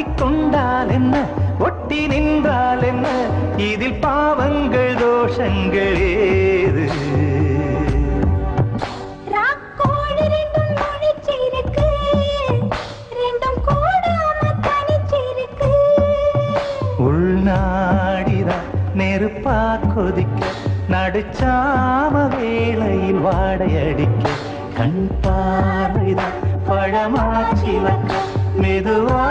கட்டிக்கொண்டால் என்ன ஒட்டி நின்றால் என்ன இதில் பாவங்கள் தோஷங்கள் ஏது உள்நாடிதான் நெருப்பா கொதிக்க நடுச்சாம வேளையில் வாடையடிக்க கண் பார்வைதான் பழமாச்சி வைக்க மெதுவா